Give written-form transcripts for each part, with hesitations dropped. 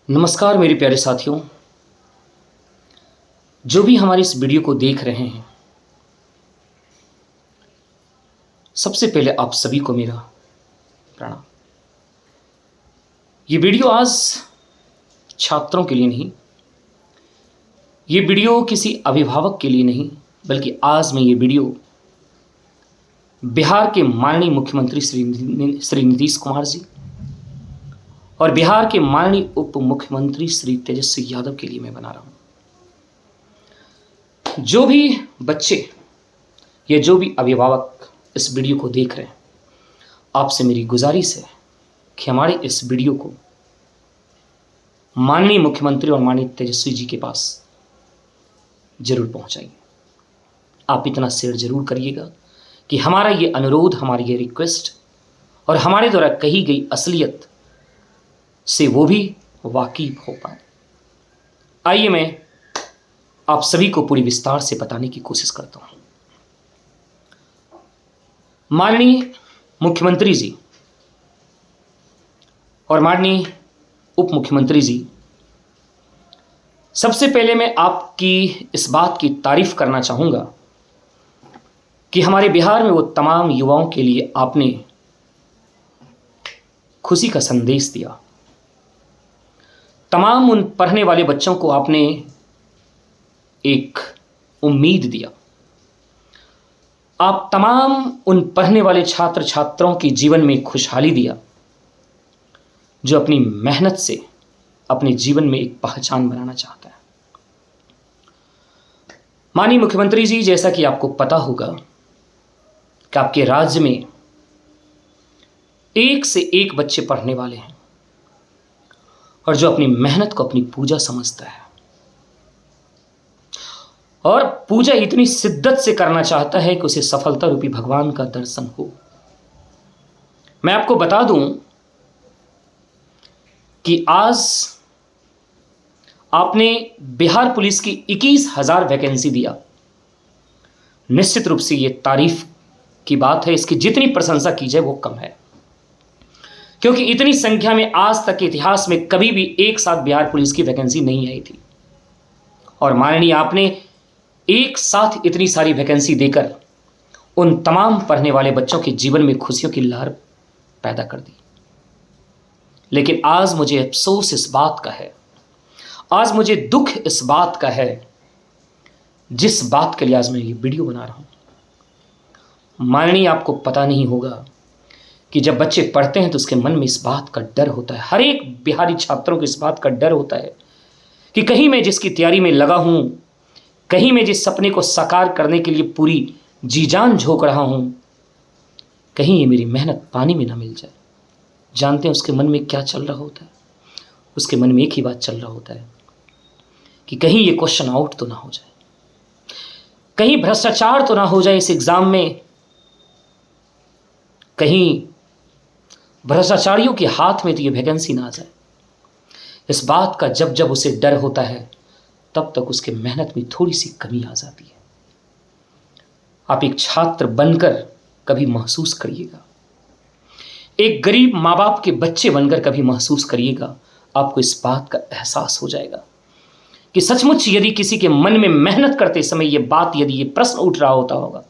नमस्कार मेरे प्यारे साथियों, जो भी हमारे इस वीडियो को देख रहे हैं, सबसे पहले आप सभी को मेरा प्रणाम। ये वीडियो आज छात्रों के लिए नहीं, ये वीडियो किसी अभिभावक के लिए नहीं, बल्कि आज मैं ये वीडियो बिहार के माननीय मुख्यमंत्री श्री नीतीश कुमार जी और बिहार के माननीय उप मुख्यमंत्री श्री तेजस्वी यादव के लिए मैं बना रहा हूं। जो भी बच्चे या जो भी अभिभावक इस वीडियो को देख रहे हैं, आपसे मेरी गुजारिश है कि हमारे इस वीडियो को माननीय मुख्यमंत्री और माननीय तेजस्वी जी के पास जरूर पहुंचाइए। आप इतना शेयर जरूर करिएगा कि हमारा ये अनुरोध, हमारी ये रिक्वेस्ट और हमारे द्वारा कही गई असलियत से वो भी वाकिफ हो पाए। आइए मैं आप सभी को पूरी विस्तार से बताने की कोशिश करता हूं। माननीय मुख्यमंत्री जी और माननीय उप मुख्यमंत्री जी, सबसे पहले मैं आपकी इस बात की तारीफ करना चाहूंगा कि हमारे बिहार में वो तमाम युवाओं के लिए आपने खुशी का संदेश दिया। तमाम उन पढ़ने वाले बच्चों को आपने एक उम्मीद दिया। आप तमाम उन पढ़ने वाले छात्र छात्राओं के जीवन में खुशहाली दिया, जो अपनी मेहनत से अपने जीवन में एक पहचान बनाना चाहता है। माननीय मुख्यमंत्री जी, जैसा कि आपको पता होगा कि आपके राज्य में एक से एक बच्चे पढ़ने वाले हैं और जो अपनी मेहनत को अपनी पूजा समझता है और पूजा इतनी शिद्दत से करना चाहता है कि उसे सफलता रूपी भगवान का दर्शन हो। मैं आपको बता दूं कि आज आपने बिहार पुलिस की 21,000 वैकेंसी दिया। निश्चित रूप से यह तारीफ की बात है, इसकी जितनी प्रशंसा की जाए वो कम है, क्योंकि इतनी संख्या में आज तक के इतिहास में कभी भी एक साथ बिहार पुलिस की वैकेंसी नहीं आई थी। और माननीय आपने एक साथ इतनी सारी वैकेंसी देकर उन तमाम पढ़ने वाले बच्चों के जीवन में खुशियों की लहर पैदा कर दी। लेकिन आज मुझे अफसोस इस बात का है, आज मुझे दुख इस बात का है, जिस बात के लिए आज मैं ये वीडियो बना रहा हूं। माननीय आपको पता नहीं होगा कि जब बच्चे पढ़ते हैं तो उसके मन में इस बात का डर होता है, हर एक बिहारी छात्रों को इस बात का डर होता है कि कहीं मैं जिसकी तैयारी में लगा हूं, कहीं मैं जिस सपने को साकार करने के लिए पूरी जी जान झोंक रहा हूं, कहीं ये मेरी मेहनत पानी में ना मिल जाए। जानते हैं उसके मन में क्या चल रहा होता है? उसके मन में एक ही बात चल रहा होता है कि कहीं ये क्वेश्चन आउट तो ना हो जाए, कहीं भ्रष्टाचार तो ना हो जाए इस एग्जाम में, कहीं भ्रष्टाचारियों के हाथ में तो ये वैकेंसी ना आ जाए। इस बात का जब जब उसे डर होता है, तब तक उसके मेहनत में थोड़ी सी कमी आ जाती है। आप एक छात्र बनकर कभी महसूस करिएगा, एक गरीब माँ बाप के बच्चे बनकर कभी महसूस करिएगा, आपको इस बात का एहसास हो जाएगा कि सचमुच यदि किसी के मन में मेहनत करते समय ये बात, यदि ये प्रश्न उठ रहा होता होगा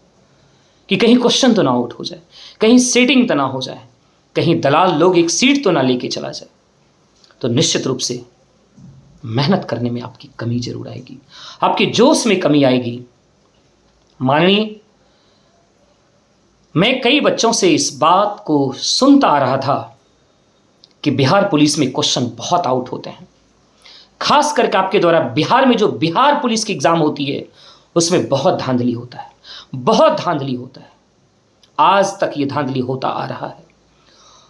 कि कहीं क्वेश्चन तो ना आउट हो जाए, कहीं सेटिंग तो ना हो जाए, कहीं दलाल लोग एक सीट तो ना लेके चला जाए, तो निश्चित रूप से मेहनत करने में आपकी कमी जरूर आएगी, आपके जोश में कमी आएगी। माननीय, मैं कई बच्चों से इस बात को सुनता आ रहा था कि बिहार पुलिस में क्वेश्चन बहुत आउट होते हैं, खास करके आपके द्वारा बिहार में जो बिहार पुलिस की एग्जाम होती है उसमें बहुत धांधली होता है, बहुत धांधली होता है। आज तक ये धांधली होता आ रहा है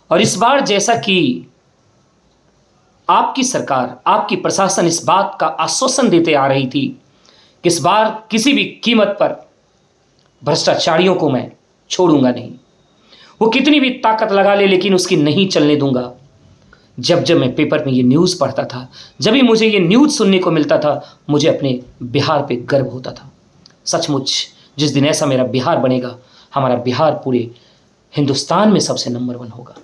और इस बार जैसा कि आपकी सरकार, आपकी प्रशासन इस बात का आश्वासन देते आ रही थी कि इस बार किसी भी कीमत पर भ्रष्टाचारियों को मैं छोड़ूंगा नहीं, वो कितनी भी ताकत लगा ले लेकिन उसकी नहीं चलने दूंगा। जब जब मैं पेपर में ये न्यूज़ पढ़ता था, जब भी मुझे ये न्यूज़ सुनने को मिलता था, मुझे अपने बिहार पे गर्व होता था। सचमुच जिस दिन ऐसा मेरा बिहार बनेगा, हमारा बिहार पूरे हिंदुस्तान में सबसे नंबर 1 होगा,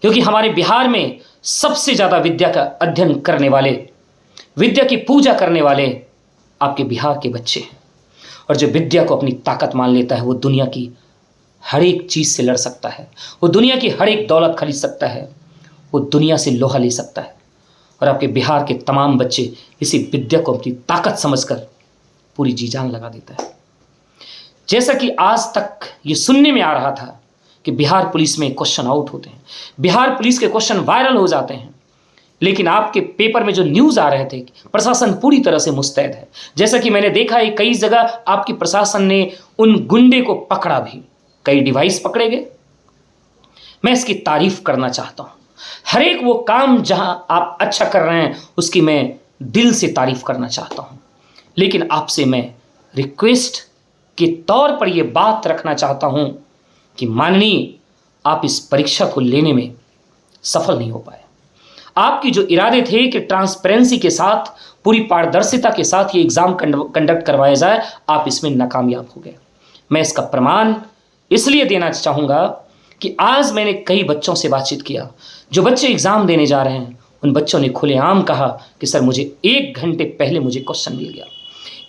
क्योंकि हमारे बिहार में सबसे ज़्यादा विद्या का अध्ययन करने वाले, विद्या की पूजा करने वाले आपके बिहार के बच्चे हैं। और जो विद्या को अपनी ताकत मान लेता है वो दुनिया की हर एक चीज़ से लड़ सकता है, वो दुनिया की हर एक दौलत खरीद सकता है, वो दुनिया से लोहा ले सकता है। और आपके बिहार के तमाम बच्चे इसी विद्या को अपनी ताकत समझकर पूरी जी जान लगा देता है। जैसा कि आज तक ये सुनने में आ रहा था कि बिहार पुलिस में क्वेश्चन आउट होते हैं, बिहार पुलिस के क्वेश्चन वायरल हो जाते हैं, लेकिन आपके पेपर में जो न्यूज़ आ रहे थे कि प्रशासन पूरी तरह से मुस्तैद है। जैसा कि मैंने देखा है कई जगह आपकी प्रशासन ने उन गुंडे को पकड़ा भी, कई डिवाइस पकड़े गए। मैं इसकी तारीफ करना चाहता हूँ। हर एक वो काम जहां आप अच्छा कर रहे हैं उसकी मैं दिल से तारीफ करना चाहता हूँ। लेकिन आपसे मैं रिक्वेस्ट के तौर पर यह बात रखना चाहता हूँ कि माननीय, आप इस परीक्षा को लेने में सफल नहीं हो पाए। आपकी जो इरादे थे कि ट्रांसपेरेंसी के साथ, पूरी पारदर्शिता के साथ ये एग्ज़ाम कंडक्ट करवाया जाए, आप इसमें नाकामयाब हो गए। मैं इसका प्रमाण इसलिए देना चाहूँगा कि आज मैंने कई बच्चों से बातचीत किया, जो बच्चे एग्ज़ाम देने जा रहे हैं। उन बच्चों ने खुलेआम कहा कि सर मुझे 1 घंटे पहले मुझे क्वेश्चन मिल गया।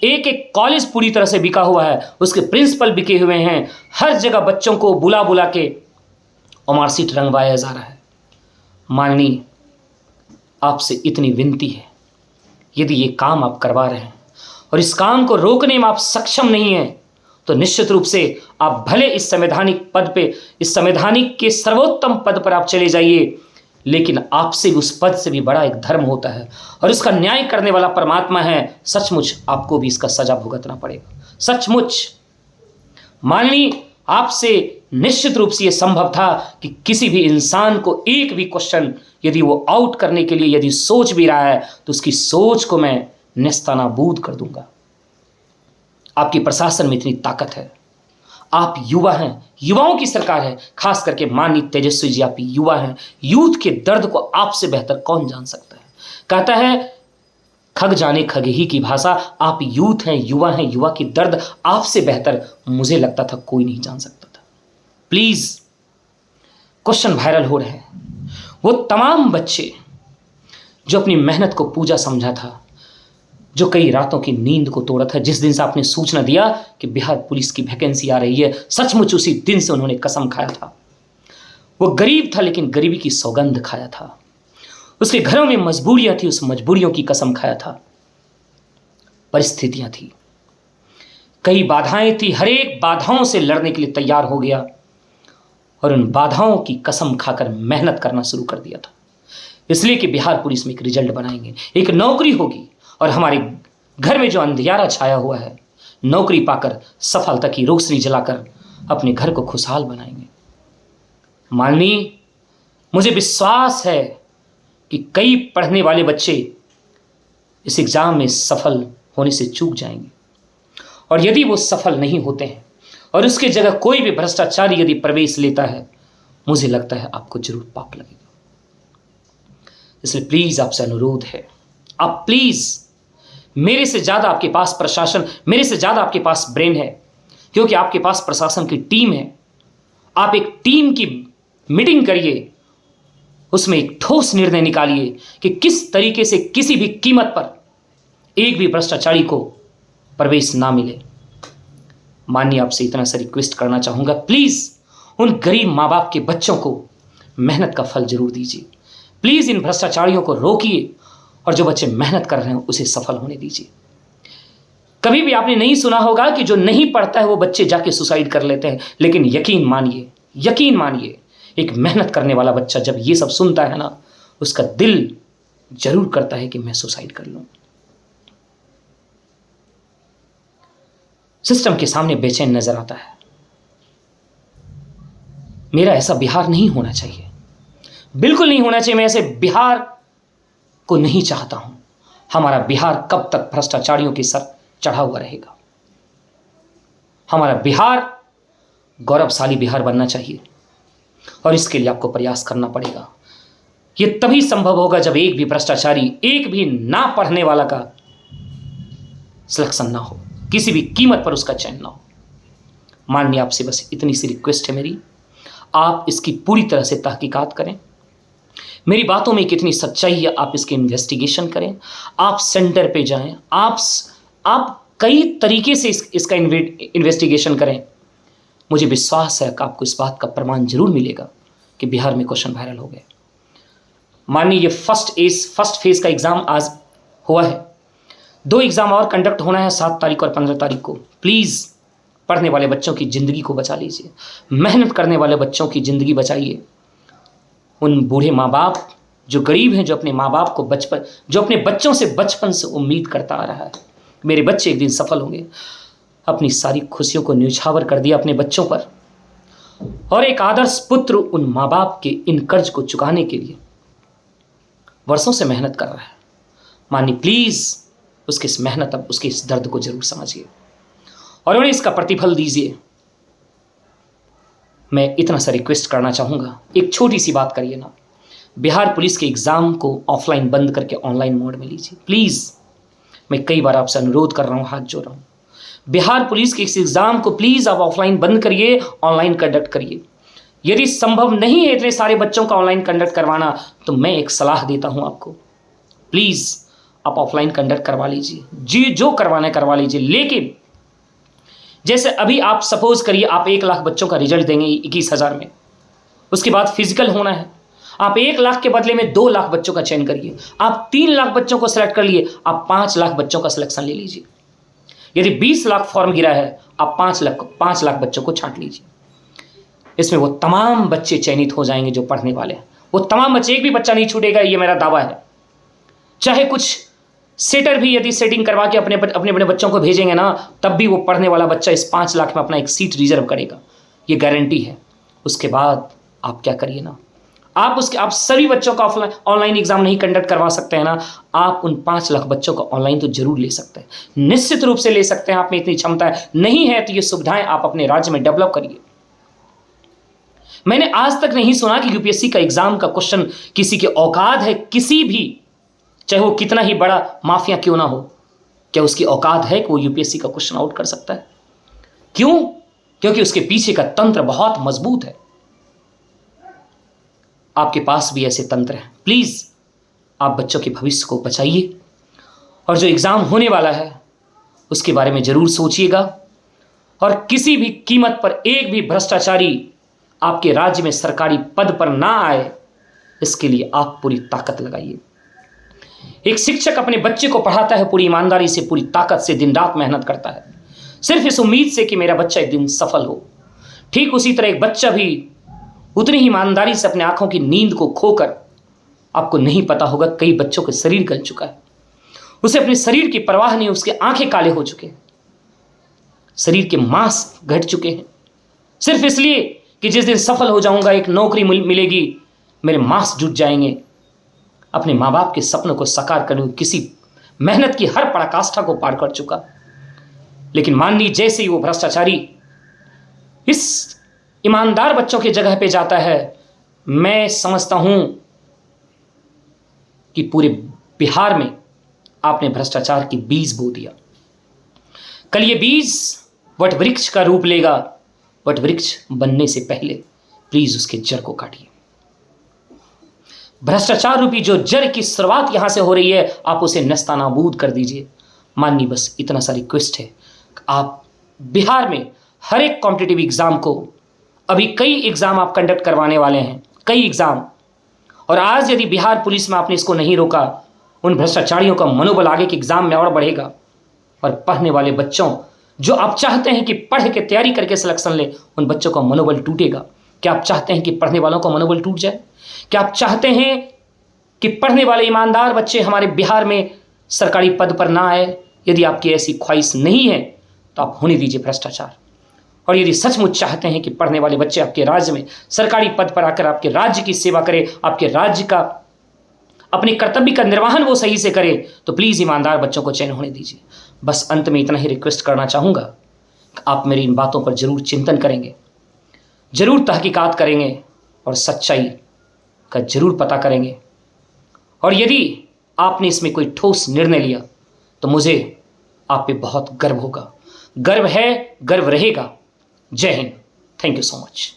एक एक कॉलेज पूरी तरह से बिका हुआ है, उसके प्रिंसिपल बिके हुए हैं, हर जगह बच्चों को बुला बुला के और मार्कशीट रंगवाया जा रहा है। माननीय, आपसे इतनी विनती है, यदि ये काम आप करवा रहे हैं और इस काम को रोकने में आप सक्षम नहीं हैं, तो निश्चित रूप से आप भले इस संवैधानिक पद पे, इस संवैधानिक के सर्वोत्तम पद पर आप चले जाइए, लेकिन आपसे उस पद से भी बड़ा एक धर्म होता है और इसका न्याय करने वाला परमात्मा है। सचमुच आपको भी इसका सजा भुगतना पड़ेगा। सचमुच माननीय, आपसे निश्चित रूप से यह संभव था कि किसी भी इंसान को एक भी क्वेश्चन यदि वो आउट करने के लिए यदि सोच भी रहा है तो उसकी सोच को मैं नेस्तनाबूद कर दूंगा। आपकी प्रशासन में इतनी ताकत है, आप युवा हैं, युवाओं की सरकार है, खास करके माननीय तेजस्वी जी आप युवा हैं। यूथ के दर्द को आपसे बेहतर कौन जान सकता है। कहता है खग जाने खगेही की भाषा, आप यूथ हैं, युवा हैं, युवा की दर्द आपसे बेहतर मुझे लगता था कोई नहीं जान सकता था। प्लीज, क्वेश्चन वायरल हो रहे हैं, वो तमाम बच्चे जो अपनी मेहनत को पूजा समझा था, जो कई रातों की नींद को तोड़ा था, जिस दिन से आपने सूचना दिया कि बिहार पुलिस की वैकेंसी आ रही है, सचमुच उसी दिन से उन्होंने कसम खाया था। वो गरीब था लेकिन गरीबी की सौगंध खाया था, उसके घरों में मजबूरियां थी, उस मजबूरियों की कसम खाया था। परिस्थितियां थी, कई बाधाएं थी, हर एक बाधाओं से लड़ने के लिए तैयार हो गया और उन बाधाओं की कसम खाकर मेहनत करना शुरू कर दिया था। इसलिए कि बिहार पुलिस में एक रिजल्ट बनाएंगे, एक नौकरी होगी और हमारे घर में जो अंधियारा छाया हुआ है, नौकरी पाकर सफलता की रोशनी जलाकर अपने घर को खुशहाल बनाएंगे। माननीय, मुझे विश्वास है कि कई पढ़ने वाले बच्चे इस एग्ज़ाम में सफल होने से चूक जाएंगे और यदि वो सफल नहीं होते हैं और उसके जगह कोई भी भ्रष्टाचारी यदि प्रवेश लेता है, मुझे लगता है आपको जरूर पाप लगेगा। इसलिए प्लीज आपसे अनुरोध है, आप प्लीज, मेरे से ज़्यादा आपके पास प्रशासन, मेरे से ज़्यादा आपके पास ब्रेन है, क्योंकि आपके पास प्रशासन की टीम है। आप एक टीम की मीटिंग करिए, उसमें एक ठोस निर्णय निकालिए कि किस तरीके से किसी भी कीमत पर एक भी भ्रष्टाचारी को प्रवेश ना मिले। माननीय, आपसे इतना सा रिक्वेस्ट करना चाहूँगा, प्लीज़ उन गरीब माँ बाप के बच्चों को मेहनत का फल जरूर दीजिए। प्लीज़ इन भ्रष्टाचारियों को रोकिए और जो बच्चे मेहनत कर रहे हैं उसे सफल होने दीजिए। कभी भी आपने नहीं सुना होगा कि जो नहीं पढ़ता है वो बच्चे जाके सुसाइड कर लेते हैं, लेकिन यकीन मानिए एक मेहनत करने वाला बच्चा जब ये सब सुनता है ना, उसका दिल जरूर करता है कि मैं सुसाइड कर लूं। सिस्टम के सामने बेचैन नजर आता है। मेरा ऐसा बिहार नहीं होना चाहिए, बिल्कुल नहीं होना चाहिए। मैं ऐसे बिहार को नहीं चाहता हूं। हमारा बिहार कब तक भ्रष्टाचारियों के सर चढ़ा हुआ रहेगा? हमारा बिहार गौरवशाली बिहार बनना चाहिए और इसके लिए आपको प्रयास करना पड़ेगा। यह तभी संभव होगा जब एक भी भ्रष्टाचारी, एक भी ना पढ़ने वाला का सिलेक्शन ना हो, किसी भी कीमत पर उसका चयन ना हो। माननीय, आपसे बस इतनी सी रिक्वेस्ट है मेरी, आप इसकी पूरी तरह से तहकीकात करें। मेरी बातों में कितनी सच्चाई है आप इसकी इन्वेस्टिगेशन करें, आप सेंटर पे जाएं, आप कई तरीके से इसका इन्वेस्टिगेशन करें। मुझे विश्वास है कि आपको इस बात का प्रमाण जरूर मिलेगा कि बिहार में क्वेश्चन वायरल हो गए। मानिए ये फर्स्ट फेज का एग्जाम आज हुआ है, 2 एग्जाम और कंडक्ट होना है 7 तारीख और 15 तारीख को। प्लीज़ पढ़ने वाले बच्चों की ज़िंदगी को बचा लीजिए, मेहनत करने वाले बच्चों की ज़िंदगी बचाइए। उन बूढ़े माँ बाप जो गरीब हैं, जो अपने बच्चों से बचपन से उम्मीद करता आ रहा है मेरे बच्चे एक दिन सफल होंगे, अपनी सारी खुशियों को न्यौछावर कर दिया अपने बच्चों पर, और एक आदर्श पुत्र उन माँ बाप के इन कर्ज को चुकाने के लिए वर्षों से मेहनत कर रहा है। मानिए प्लीज़ उसकी इस मेहनत, अब उसके इस दर्द को जरूर समझिए और उन्हें इसका प्रतिफल दीजिए। मैं इतना सा रिक्वेस्ट करना चाहूँगा, एक छोटी सी बात करिए ना, बिहार पुलिस के एग्ज़ाम को ऑफलाइन बंद करके ऑनलाइन मोड में लीजिए प्लीज़। मैं कई बार आपसे अनुरोध कर रहा हूँ, हाथ जोड़ रहा हूँ, बिहार पुलिस के इस एग्ज़ाम को प्लीज़ आप ऑफलाइन बंद करिए, ऑनलाइन कंडक्ट करिए। यदि संभव नहीं है इतने सारे बच्चों का ऑनलाइन कंडक्ट करवाना, तो मैं एक सलाह देता हूँ आपको, प्लीज़ आप ऑफलाइन कंडक्ट करवा लीजिए, जी जो करवाना है करवा लीजिए। लेकिन जैसे अभी आप सपोज करिए आप 1 लाख बच्चों का रिजल्ट देंगे 21,000 में, उसके बाद फिजिकल होना है, आप 1 लाख के बदले में 2 लाख बच्चों का चयन करिए। आप 3 लाख बच्चों को सिलेक्ट कर लिए, आप 5 लाख बच्चों का सिलेक्शन ले लीजिए। यदि 20 लाख फॉर्म गिरा है, आप 5 लाख बच्चों को छांट लीजिए। इसमें वो तमाम बच्चे चयनित हो जाएंगे जो पढ़ने वाले हैं, वो तमाम बच्चे, एक भी बच्चा नहीं छूटेगा, ये मेरा दावा है। चाहे कुछ सेटर भी यदि सेटिंग करवा के अपने अपने बच्चों को भेजेंगे ना, तब भी वो पढ़ने वाला बच्चा इस 5 लाख में अपना एक सीट रिजर्व करेगा, ये गारंटी है। उसके बाद आप क्या करिए ना, आप सभी बच्चों का ऑनलाइन एग्जाम नहीं कंडक्ट करवा सकते हैं ना, आप उन 5 लाख बच्चों का ऑनलाइन तो जरूर ले सकते हैं, निश्चित रूप से ले सकते हैं। आप में इतनी क्षमता है, नहीं है तो ये सुविधाएं आप अपने राज्य में डेवलप करिए। मैंने आज तक नहीं सुना कि यूपीएससी का एग्जाम का क्वेश्चन किसी के औकात है, किसी भी, चाहे वो कितना ही बड़ा माफिया क्यों ना हो, क्या उसकी औकात है कि वो यूपीएससी का क्वेश्चन आउट कर सकता है? क्यों? क्योंकि उसके पीछे का तंत्र बहुत मजबूत है। आपके पास भी ऐसे तंत्र हैं। प्लीज आप बच्चों के भविष्य को बचाइए और जो एग्जाम होने वाला है उसके बारे में जरूर सोचिएगा, और किसी भी कीमत पर एक भी भ्रष्टाचारी आपके राज्य में सरकारी पद पर ना आए, इसके लिए आप पूरी ताकत लगाइए। एक शिक्षक अपने बच्चे को पढ़ाता है पूरी ईमानदारी से, पूरी ताकत से, दिन रात मेहनत करता है, सिर्फ इस उम्मीद से कि मेरा बच्चा एक दिन सफल हो। ठीक उसी तरह एक बच्चा भी उतनी ही ईमानदारी से अपने आंखों की नींद को खोकर, आपको नहीं पता होगा कई बच्चों के शरीर गल चुका है, उसे अपने शरीर की परवाह नहीं, उसके आंखें काले हो चुके हैं, शरीर के मांस घट चुके हैं, सिर्फ इसलिए कि जिस दिन सफल हो जाऊंगा, एक नौकरी मिलेगी, मेरे मांस जुट जाएंगे। अपने माँ बाप के सपनों को साकार करने की किसी मेहनत की हर पराकाष्ठा को पार कर चुका, लेकिन मान लीजिए जैसे ही वो भ्रष्टाचारी इस ईमानदार बच्चों की जगह पे जाता है, मैं समझता हूं कि पूरे बिहार में आपने भ्रष्टाचार की बीज बो दिया। कल ये बीज वट वृक्ष का रूप लेगा, वट वृक्ष बनने से पहले प्लीज उसके जड़ को काटिए। भ्रष्टाचार रूपी जो जड़ की शुरुआत यहां से हो रही है, आप उसे नस्तानाबूद कर दीजिए। माननीय बस इतना सा रिक्वेस्ट है, आप बिहार में हर एक कॉम्पिटिटिव एग्जाम को, अभी कई एग्जाम आप कंडक्ट करवाने वाले हैं, कई एग्जाम, और आज यदि बिहार पुलिस में आपने इसको नहीं रोका, उन भ्रष्टाचारियों का मनोबल आगे के एग्जाम में और बढ़ेगा, और पढ़ने वाले बच्चों जो आप चाहते हैं कि पढ़ के तैयारी करके सिलेक्शन ले, उन बच्चों का मनोबल टूटेगा। क्या आप चाहते हैं कि पढ़ने वालों का मनोबल टूट जाए? क्या आप चाहते हैं कि पढ़ने वाले ईमानदार बच्चे हमारे बिहार में सरकारी पद पर ना आए? यदि आपकी ऐसी ख्वाहिश नहीं है तो आप होने दीजिए भ्रष्टाचार, और यदि सचमुच चाहते हैं कि पढ़ने वाले बच्चे आपके राज्य में सरकारी पद पर आकर आपके राज्य की सेवा करें, आपके राज्य का, अपने कर्तव्य का निर्वहन वो सही से करें, तो प्लीज़ ईमानदार बच्चों को चयन होने दीजिए। बस अंत में इतना ही रिक्वेस्ट करना चाहूँगा कि आप मेरी इन बातों पर जरूर चिंतन करेंगे, जरूर तहकीकात करेंगे और सच्चाई का जरूर पता करेंगे, और यदि आपने इसमें कोई ठोस निर्णय लिया तो मुझे आप पे बहुत गर्व होगा, गर्व है, गर्व रहेगा। जय Hind. Thank you so much.